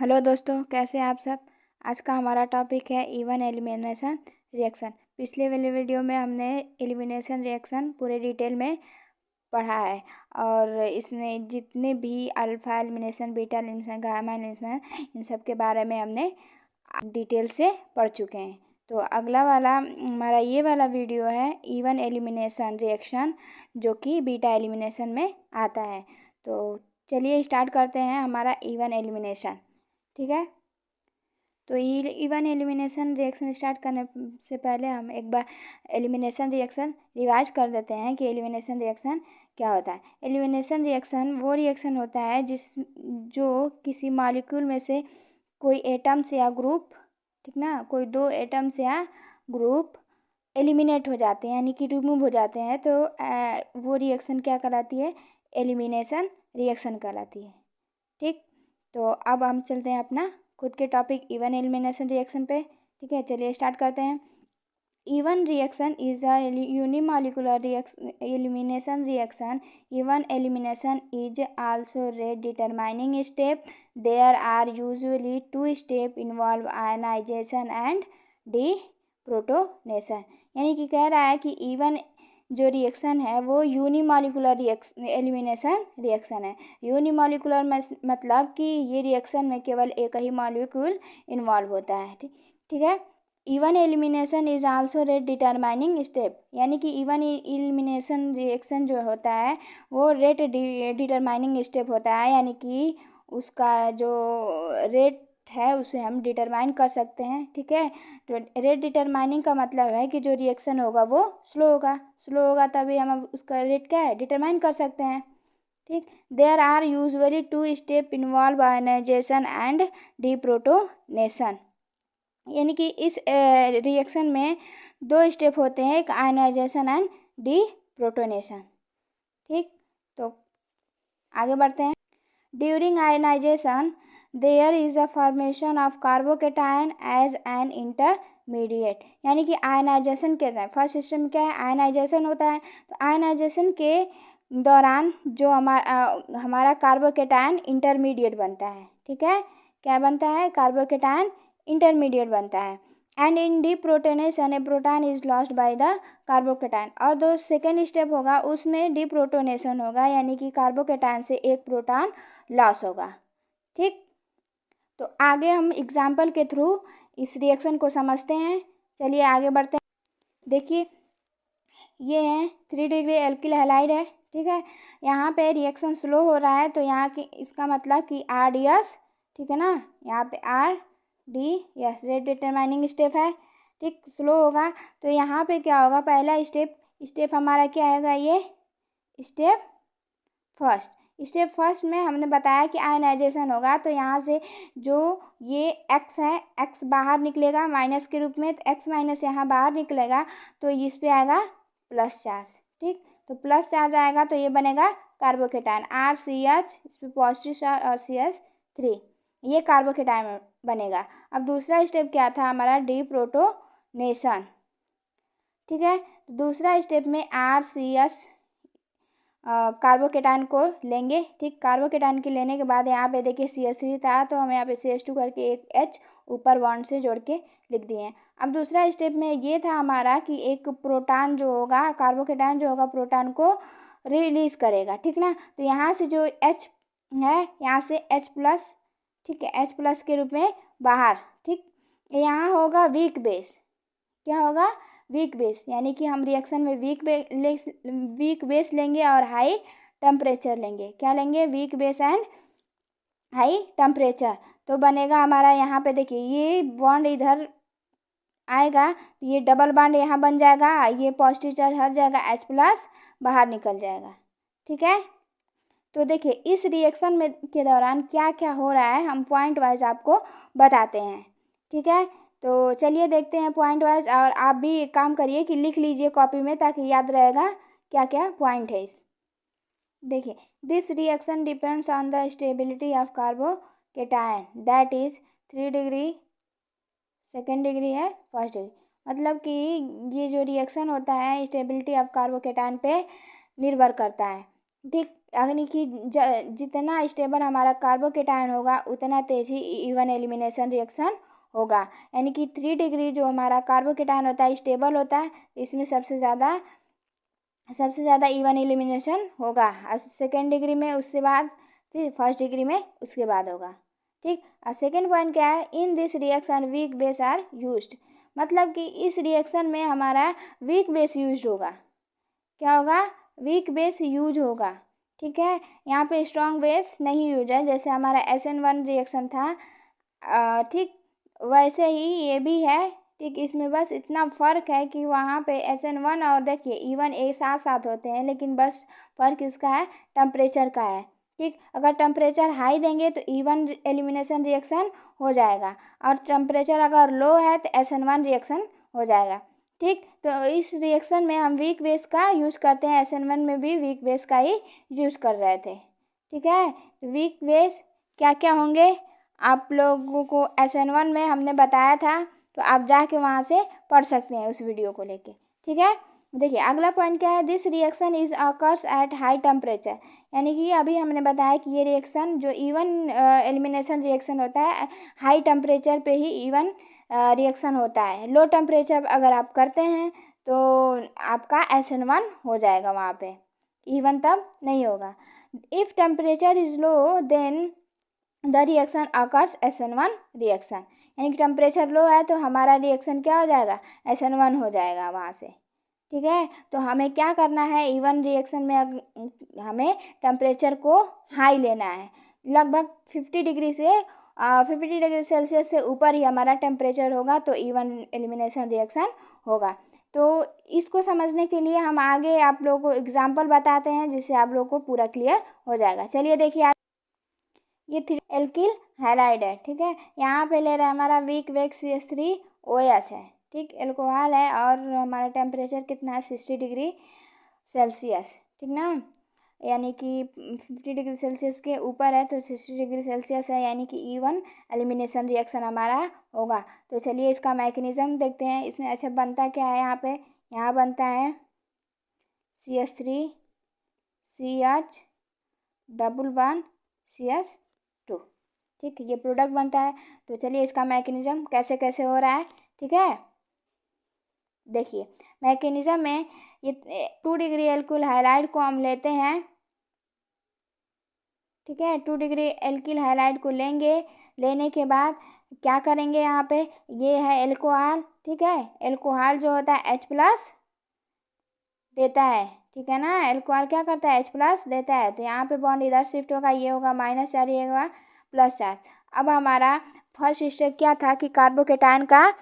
Hello दोस्तों, कैसे हैं आप सब। आज का हमारा टॉपिक है इवन एलिमिनेशन रिएक्शन। पिछले वाले वीडियो में हमने एलिमिनेशन रिएक्शन पूरे डिटेल में पढ़ा है और इसमें जितने भी alpha elimination, beta elimination, gamma elimination, इन सब के बारे में हमने डिटेल से पढ़ चुके हैं। तो अगला वाला हमारा ये वाला वीडियो है इवन एलिमिनेशन रिएक्शन, जो कि बीटा एलिमिनेशन में आता है। तो चलिए स्टार्ट करते हैं हमारा इवन एलिमिनेशन। ठीक है, तो इवन एलिमिनेशन रिएक्शन स्टार्ट करने से पहले हम एक बार एलिमिनेशन रिएक्शन रिवाइज कर देते हैं कि एलिमिनेशन रिएक्शन क्या होता है। एलिमिनेशन रिएक्शन वो रिएक्शन होता है जो किसी मॉलिक्यूल में से कोई एटम्स या ग्रुप, ठीक ना, कोई दो एटम्स या ग्रुप एलिमिनेट हो जाते हैं, यानी कि रिमूव हो जाते हैं। तो वो रिएक्शन क्या कहलाती है? एलिमिनेशन रिएक्शन कहलाती है। ठीक, तो अब हम चलते हैं अपना खुद के टॉपिक इवन एलिमिनेशन रिएक्शन पे। ठीक है, चलिए स्टार्ट करते हैं। Even reaction is a unimolecular elimination reaction. Even elimination is also rate determining step. There are usually two steps involve ionization and deprotonation. यानी कि कह रहा है कि इवन जो रिएक्शन है वो यूनिमॉलिकुलर एलिमिनेशन रिएक्शन है। यूनिमॉलिकुलर मतलब कि ये रिएक्शन में केवल एक ही मॉलिक्यूल इन्वॉल्व होता है। ठीक है। Even elimination is also rate determining step, यानी कि इवन एलिमिनेशन रिएक्शन जो होता है वो रेट डिटरमाइनिंग स्टेप होता है, यानी कि उसका जो रेट है उसे हम डिटरमाइन कर सकते हैं। ठीक है, तो रेट डिटरमाइनिंग का मतलब है कि जो रिएक्शन होगा वो स्लो होगा तभी हम उसका रेट क्या है डिटरमाइन कर सकते हैं। ठीक, there are usually two step involve ionization and deprotonation, यानी कि इस रिएक्शन में दो स्टेप होते हैं, एक आयनाइजेशन एंड डीप्रोटोनेशन। ठीक, तो आगे बढ़ते हैं। During ionization there is a formation of carbocation as an intermediate, यानी कि आयनाइजेशन के फर्स्ट स्टेप में क्या है? आयनाइजेशन होता है। तो आयनाइजेशन के दौरान जो हमारा कार्बोकेटायन इंटरमीडिएट बनता है। ठीक है, क्या बनता है? कार्बोकेटायन इंटरमीडिएट बनता है। And in deprotonation A proton is lost by the carbocation, और जो सेकेंड स्टेप होगा उसमें डीप्रोटोनेशन होगा, यानी कि कार्बोकेटायन से एक प्रोटॉन लॉस होगा। ठीक, तो आगे हम एग्जाम्पल के थ्रू इस रिएक्शन को समझते हैं। चलिए आगे बढ़ते हैं। देखिए, ये है 3 डिग्री एल्किल हैलाइड है। ठीक है, यहाँ पे रिएक्शन स्लो हो रहा है, तो यहाँ की इसका मतलब कि आर डी एस, ठीक है ना, यहाँ पे R D S rate determining step है। ठीक, स्लो होगा तो यहाँ पे क्या होगा? पहला स्टेप हमारा क्या आएगा? ये स्टेप फर्स्ट में हमने बताया कि आयनाइजेशन होगा, तो यहाँ से जो ये एक्स है, एक्स बाहर निकलेगा माइनस के रूप में, तो एक्स माइनस यहाँ बाहर निकलेगा तो इस पे आएगा प्लस चार्ज। ठीक, तो प्लस चार्ज आएगा तो ये बनेगा कार्बोकेटायन आर सी एच, इस पर पॉजिटिव चार्ज और सी एच 3, ये कार्बोकेटायन बनेगा। अब दूसरा स्टेप क्या था हमारा? डीप्रोटोनेशन। ठीक है, दूसरा स्टेप में आर सी एच कार्बोकेटायन को लेंगे। ठीक, कार्बोकेटायन के लेने के बाद यहाँ पे देखिए CH3 था, तो हम यहाँ पे CH2 करके एक H ऊपर बॉन्ड से जोड़ के लिख दिए हैं। अब दूसरा स्टेप में ये था हमारा कि एक प्रोटॉन जो होगा, कार्बोकेटायन जो होगा प्रोटॉन को रिलीज करेगा। ठीक ना, तो यहाँ से जो H है यहाँ से H+, ठीक है, H+ के रूप में बाहर। ठीक, यहाँ होगा वीक बेस। क्या होगा? वीक बेस, यानी कि हम रिएक्शन में वीक बेस लेंगे और हाई टेम्परेचर लेंगे। क्या लेंगे? Weak base and high temperature. तो बनेगा हमारा, यहाँ पे देखिए ये बॉन्ड इधर आएगा, ये डबल बॉन्ड यहाँ बन जाएगा, ये पॉजिटिव चार्ज हट जाएगा, H+ बाहर निकल जाएगा। ठीक है, तो देखिए इस रिएक्शन में के दौरान क्या क्या हो रहा है हम पॉइंट वाइज आपको बताते हैं। ठीक है, तो चलिए देखते हैं पॉइंट वाइज, और आप भी एक काम करिए कि लिख लीजिए कॉपी में, ताकि याद रहेगा क्या क्या पॉइंट है इस। देखिए, this reaction depends on the stability of carbocation, that is 3 degree, second degree है, फर्स्ट डिग्री। मतलब कि ये जो रिएक्शन होता है स्टेबिलिटी ऑफ कार्बोकेटायन पे निर्भर करता है। ठीक, यानी कि जितना स्टेबल हमारा कार्बोकेटायन होगा उतना तेज़ी इवन एलिमिनेशन रिएक्शन होगा। यानी कि 3 डिग्री जो हमारा कार्बोकेटायन होता है स्टेबल होता है, इसमें सबसे ज़्यादा इवन एलिमिनेशन होगा। और सेकेंड डिग्री में उसके बाद, फिर फर्स्ट डिग्री में उसके बाद होगा। ठीक। और सेकेंड पॉइंट क्या है, in this reaction weak base are used. मतलब कि इस रिएक्शन में हमारा वीक बेस यूज होगा। क्या होगा? वीक बेस यूज होगा। ठीक है, यहाँ पे स्ट्रॉन्ग बेस नहीं यूज है, जैसे हमारा SN1 रिएक्शन था, ठीक वैसे ही ये भी है। ठीक, इसमें बस इतना फ़र्क है कि वहाँ पे SN1 और देखिए इवन एक साथ साथ होते हैं, लेकिन बस फ़र्क इसका है टेम्परेचर का है। ठीक, अगर टेम्परेचर हाई देंगे तो इवन एलिमिनेशन रिएक्शन हो जाएगा, और टेम्परेचर अगर लो है तो SN1 रिएक्शन हो जाएगा। ठीक, तो इस रिएक्शन में हम वीक बेस का यूज़ करते हैं, SN1 में भी वीक बेस का ही यूज़ कर रहे थे। ठीक है, तो वीक बेस क्या क्या होंगे आप लोगों को SN1 में हमने बताया था, तो आप जाके वहाँ से पढ़ सकते हैं उस वीडियो को लेके। ठीक है, देखिए अगला पॉइंट क्या है, this reaction is occurs at high temperature. यानी कि अभी हमने बताया कि ये रिएक्शन जो इवन एलिमिनेशन रिएक्शन होता है हाई टेम्परेचर पे ही इवन रिएक्शन होता है। लो टेम्परेचर अगर आप करते हैं तो आपका SN1 हो जाएगा, वहाँ पे इवन तब नहीं होगा। If temperature is low then the reaction occurs SN1 reaction. यानी कि टेम्परेचर लो है तो हमारा रिएक्शन क्या हो जाएगा, SN1 हो जाएगा वहाँ से। ठीक है, तो हमें क्या करना है, इवन रिएक्शन में हमें टेम्परेचर को हाई लेना है। लगभग 50 डिग्री सेल्सियस से ऊपर ही हमारा टेम्परेचर होगा तो इवन एलिमिनेशन रिएक्शन होगा। तो इसको समझने के लिए हम आगे आप लोगों को एग्जाम्पल बताते हैं, जिससे आप लोगों को पूरा क्लियर हो जाएगा। चलिए देखिए, ये 3 एल्किल हैलाइड है। ठीक है, यहाँ पे ले रहा है हमारा वीक बेस CH3OH है। ठीक, एल्कोहल है और हमारा टेम्परेचर कितना है, 60 डिग्री सेल्सियस। ठीक ना, यानी कि 50 डिग्री सेल्सियस के ऊपर है तो 60 डिग्री सेल्सियस है, यानी कि इवन एलिमिनेशन रिएक्शन हमारा होगा। तो चलिए इसका मैकेनिज्म देखते हैं। इसमें अच्छा बनता क्या है, यहाँ बनता है CH3CH डबल बॉन्ड CH2। ठीक, ये प्रोडक्ट बनता है। तो चलिए इसका मैकेनिज्म कैसे कैसे हो रहा है। ठीक है, देखिए मैकेनिज्म में ये 2 डिग्री एल्किल हैलाइड को हम लेते हैं। ठीक है, 2 डिग्री एल्किल हैलाइड को लेने के बाद क्या करेंगे, यहाँ पे ये है एल्कोहल। ठीक है, एल्कोहल जो होता है H+ देता है। ठीक है ना, एल्कोहल क्या करता है, H+ देता है। तो यहाँ पे बॉन्ड इधर शिफ्ट होगा, ये होगा -4, ये होगा +4। अब हमारा फर्स्ट स्टेप क्या था कि कार्बोकेटायन का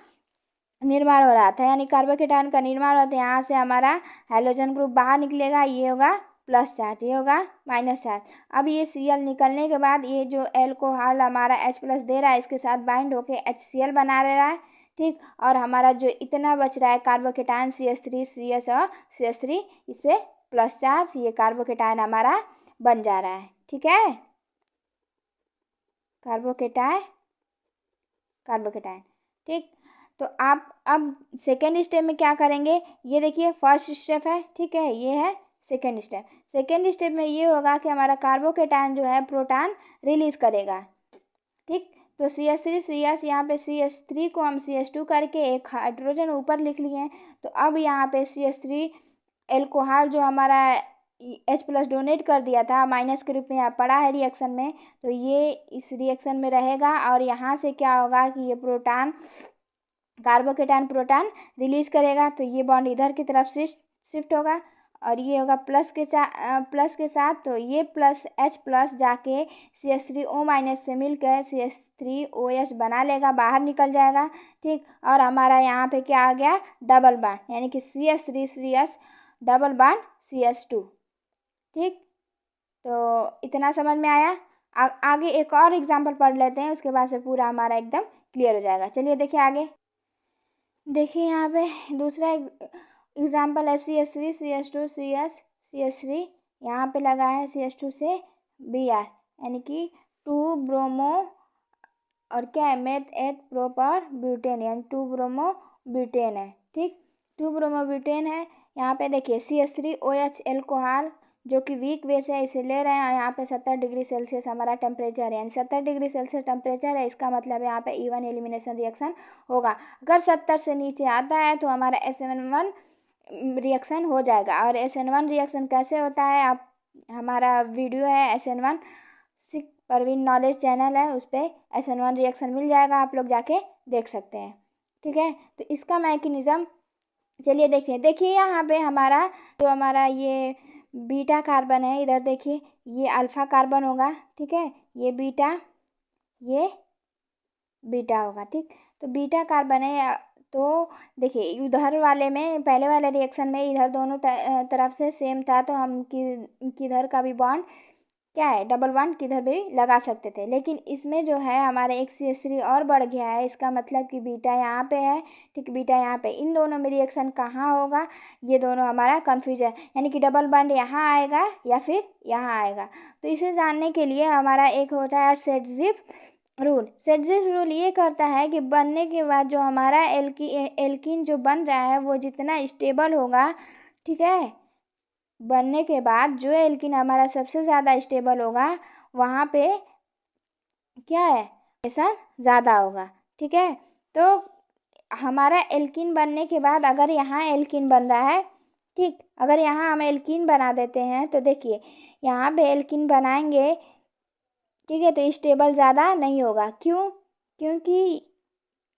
निर्माण हो रहा था, यानी कार्बोकेटायन का निर्माण होता है, यहाँ से हमारा हाइड्रोजन ग्रुप बाहर निकलेगा, ये होगा +4, ये होगा -4। अब ये Cl निकलने के बाद ये जो एल्कोहल हमारा H+ दे रहा है, इसके साथ बाइंड होके HCl बना ले रहा है। ठीक, और हमारा जो इतना बच रहा है कार्बोकेटायन CH3 CH और CH3, इस पर +4 ये कार्बोकेटायन हमारा बन जा रहा है। ठीक है, कार्बोकेटायन। ठीक, तो आप अब सेकेंड स्टेप में क्या करेंगे, ये देखिए फर्स्ट स्टेप है। ठीक है, ये है सेकेंड स्टेप। सेकेंड स्टेप में ये होगा कि हमारा कार्बोकेटायन जो है प्रोटॉन रिलीज करेगा। ठीक, तो CH3 CH, यहाँ पे CH3 को हम CH2 करके एक हाइड्रोजन ऊपर लिख लिए हैं। तो अब यहाँ पे CH3 एल्कोहल जो हमारा H+ डोनेट कर दिया था, माइनस के रूप में यहाँ पड़ा है रिएक्शन में, तो ये इस रिएक्शन में रहेगा। और यहाँ से क्या होगा कि ये कार्बोकेटायन प्रोटॉन रिलीज करेगा, तो ये बॉन्ड इधर की तरफ शिफ्ट होगा, और ये होगा प्लस के साथ, तो ये H+ जाके CH3O- से मिलकर CH3OH बना लेगा, बाहर निकल जाएगा। ठीक, और हमारा यहाँ पे क्या आ गया, डबल बॉन्ड, यानी कि CH3 CH double bond CH2। ठीक, तो इतना समझ में आया। आगे एक और एग्जाम्पल पढ़ लेते हैं, उसके बाद से पूरा हमारा एकदम क्लियर हो जाएगा। चलिए देखिए आगे, देखिए यहाँ पे दूसरा एग्जाम्पल है CH3 CH2 CH3, यहाँ पे लगा है CH2 से Br, यानी कि 2 ब्रोमो और क्या है, मेथ एथ प्रोपर ब्यूटेन, यानी 2 ब्रोमो ब्यूटेन है। ठीक, 2 ब्रोमो ब्यूटेन है। यहाँ पे देखिए CH3OH एल्कोहल जो कि वीक बेस है, इसे ले रहे हैं। यहाँ पे 70 डिग्री सेल्सियस हमारा टेम्परेचर है, यानी 70 डिग्री सेल्सियस टेम्परेचर है। इसका मतलब यहाँ पे इवन एलिमिनेशन रिएक्शन होगा। अगर 70 से नीचे आता है तो हमारा SN1 रिएक्शन हो जाएगा। और SN1 रिएक्शन कैसे होता है, आप हमारा वीडियो है SN1 परवीन नॉलेज चैनल है, उस पर SN1 रिएक्शन मिल जाएगा, आप लोग जाके देख सकते हैं। ठीक है, तो इसका मैकेनिज्म चलिए देखिए यहाँ पे हमारा जो हमारा ये बीटा कार्बन है, इधर देखिए ये अल्फा कार्बन होगा। ठीक है, ये बीटा होगा। ठीक, तो बीटा कार्बन है। तो देखिए उधर वाले में, पहले वाले रिएक्शन में इधर दोनों तरफ से सेम था, तो हम किधर का भी बॉन्ड क्या है, डबल बॉन्ड किधर भी लगा सकते थे। लेकिन इसमें जो है हमारे एक CH3 और बढ़ गया है। इसका मतलब कि बीटा यहाँ पे है, ठीक, बीटा यहाँ पे। इन दोनों में रिएक्शन कहाँ होगा, ये दोनों हमारा कन्फ्यूज है, यानी कि डबल बॉन्ड यहाँ आएगा या फिर यहाँ आएगा। तो इसे जानने के लिए हमारा एक होता है सेटजिप रूल। सेटजिप रूल ये करता है कि बनने के बाद जो हमारा एल्कीन जो बन रहा है वो जितना स्टेबल होगा, ठीक है, बनने के बाद जो एल्कीन हमारा सबसे ज़्यादा स्टेबल होगा वहाँ पे क्या है, प्रेशर ज़्यादा होगा। ठीक है, तो हमारा एल्कीन बनने के बाद अगर यहाँ एल्कीन बन रहा है, ठीक, अगर यहाँ हम एल्कीन बना देते हैं तो देखिए यहाँ पे एल्कीन बनाएंगे, ठीक है, तो स्टेबल ज़्यादा नहीं होगा। क्यों? क्योंकि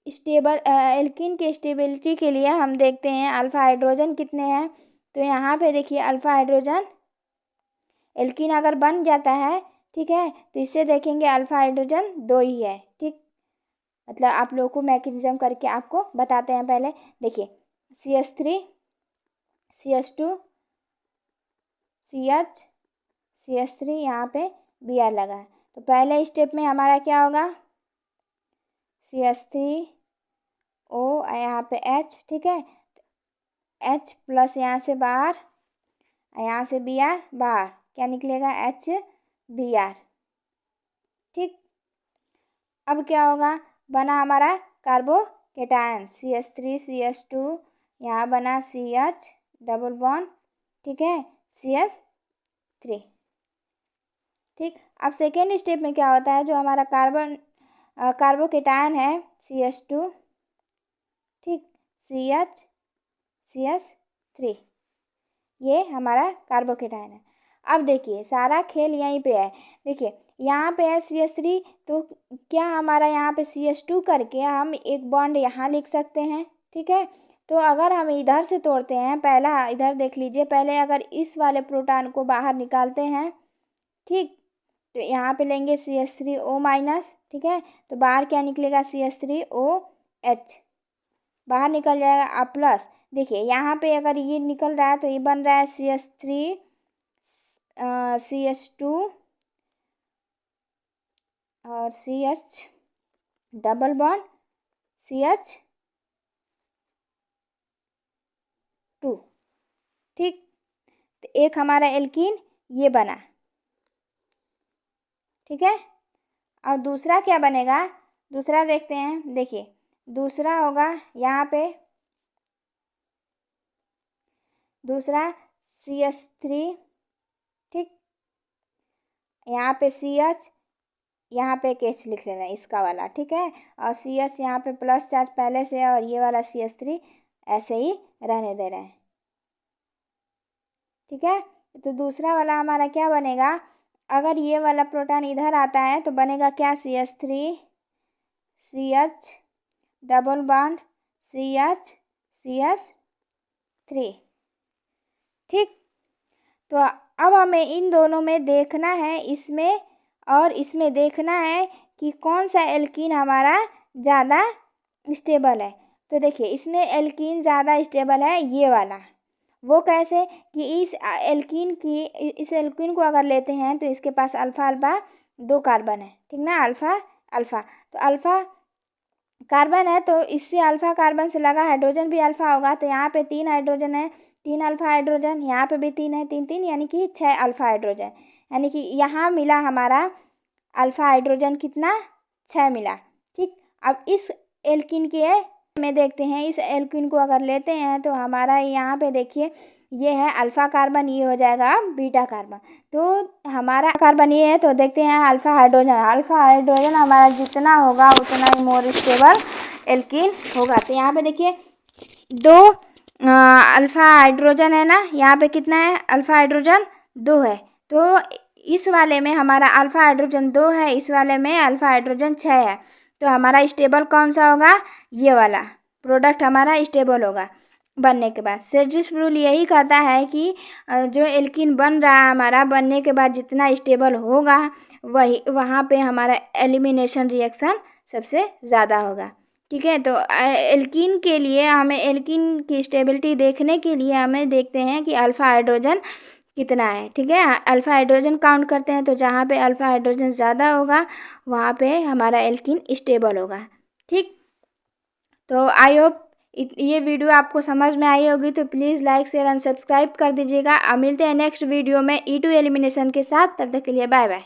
स्टेबल एल्कीन के स्टेबिलिटी के लिए हम देखते हैं अल्फा हाइड्रोजन कितने हैं। तो यहाँ पे देखिए अल्फा हाइड्रोजन, एल्कीन अगर बन जाता है, ठीक है, तो इससे देखेंगे अल्फा हाइड्रोजन 2 ही है। ठीक, मतलब आप लोगों को मैकेनिज्म करके आपको बताते हैं। पहले देखिए CH3 CH2 CH CH3, यहाँ पे Br लगा है। तो पहले स्टेप में हमारा क्या होगा, CH3O, यहाँ पे H, ठीक है, H प्लस यहाँ से बाहर, यहाँ से Br बाहर, क्या निकलेगा, HBr। ठीक, अब क्या होगा, बना हमारा कार्बोकेटायन CH3 CH2, यहाँ बना CH डबल बॉन्ड, ठीक है, CH3। ठीक, अब सेकेंड स्टेप में क्या होता है, जो हमारा कार्बोकेटायन है CH2, ठीक, CH3, ये हमारा कार्बोकेटायन है। अब देखिए सारा खेल यहीं पे है। देखिए यहाँ पे है CH3, तो क्या हमारा यहाँ पे CH2 करके हम एक बॉन्ड यहाँ लिख सकते हैं। ठीक है, तो अगर हम इधर से तोड़ते हैं, पहला इधर देख लीजिए, पहले अगर इस वाले प्रोटॉन को बाहर निकालते हैं, ठीक, तो यहाँ पे लेंगे CH3O माइनस, ठीक है, तो बाहर क्या निकलेगा, CH3OH बाहर निकल जाएगा। अब प्लस देखिए यहाँ पे अगर ये निकल रहा है तो ये बन रहा है CH3 CH2 और CH डबल बॉन्ड CH2। ठीक, तो एक हमारा एल्कीन ये बना। ठीक है, और दूसरा क्या बनेगा, दूसरा देखते हैं। देखिए दूसरा होगा यहाँ पे, दूसरा CH3, ठीक, यहाँ पे CH, यहाँ पे एक H लिख लेना इसका वाला, ठीक है, और CH यहाँ पे प्लस चार्ज पहले से है, और ये वाला CH3 ऐसे ही रहने दे रहे हैं। ठीक है, तो दूसरा वाला हमारा क्या बनेगा, अगर ये वाला प्रोटॉन इधर आता है तो बनेगा क्या, CH3 CH double bond CH3। ठीक, तो अब हमें इन दोनों में देखना है, इसमें और इसमें देखना है कि कौन सा एल्कीन हमारा ज़्यादा स्टेबल है। तो देखिए इसमें एल्कीन ज़्यादा स्टेबल है ये वाला। वो कैसे, कि इस एल्कीन को अगर लेते हैं तो इसके पास अल्फ़ा अल्फ़ा 2 कार्बन है, ठीक ना, अल्फ़ा अल्फ़ा, तो अल्फ़ा कार्बन है, तो इससे अल्फ़ा कार्बन से लगा हाइड्रोजन भी अल्फ़ा होगा। तो यहाँ पे 3 हाइड्रोजन है, 3 अल्फ़ा हाइड्रोजन, यहाँ पे भी 3 है, 3 3, यानी कि 6 अल्फ़ा हाइड्रोजन, यानी कि यहाँ मिला हमारा अल्फ़ा हाइड्रोजन कितना, 6 मिला। ठीक, अब इस एल्कीन के में देखते हैं इस एल्कीन को अगर लेते हैं तो हमारा यहाँ पे देखिए ये है अल्फ़ा कार्बन, ये हो जाएगा बीटा कार्बन। तो हमारा कार्बन ये है, तो देखते हैं अल्फ़ा हाइड्रोजन हमारा जितना होगा उतना ही मोर स्टेबल एल्कीन होगा। तो यहाँ पे देखिए 2 अल्फ़ा हाइड्रोजन है ना, यहाँ पे कितना है अल्फ़ा हाइड्रोजन 2 है। तो इस वाले में हमारा अल्फ़ा हाइड्रोजन 2 है, इस वाले में अल्फ़ा हाइड्रोजन 6 है। तो हमारा स्टेबल कौन सा होगा, ये वाला प्रोडक्ट हमारा स्टेबल होगा बनने के बाद। सेड्जिस रूल यही कहता है कि जो एल्कीन बन रहा है हमारा, बनने के बाद जितना स्टेबल होगा वही वहाँ पे हमारा एलिमिनेशन रिएक्शन सबसे ज़्यादा होगा। ठीक है, तो एल्कीन के लिए हमें एल्कीन की स्टेबिलिटी देखने के लिए हमें देखते हैं कि अल्फ़ा हाइड्रोजन कितना है। ठीक है, अल्फ़ा हाइड्रोजन काउंट करते हैं, तो जहाँ पे अल्फ़ा हाइड्रोजन ज़्यादा होगा वहाँ पे हमारा एल्कीन स्टेबल होगा। ठीक, तो आई होप ये वीडियो आपको समझ में आई होगी, तो please like share and subscribe कर दीजिएगा। मिलते हैं नेक्स्ट वीडियो में E2 एलिमिनेशन के साथ, तब तक के लिए बाय बाय।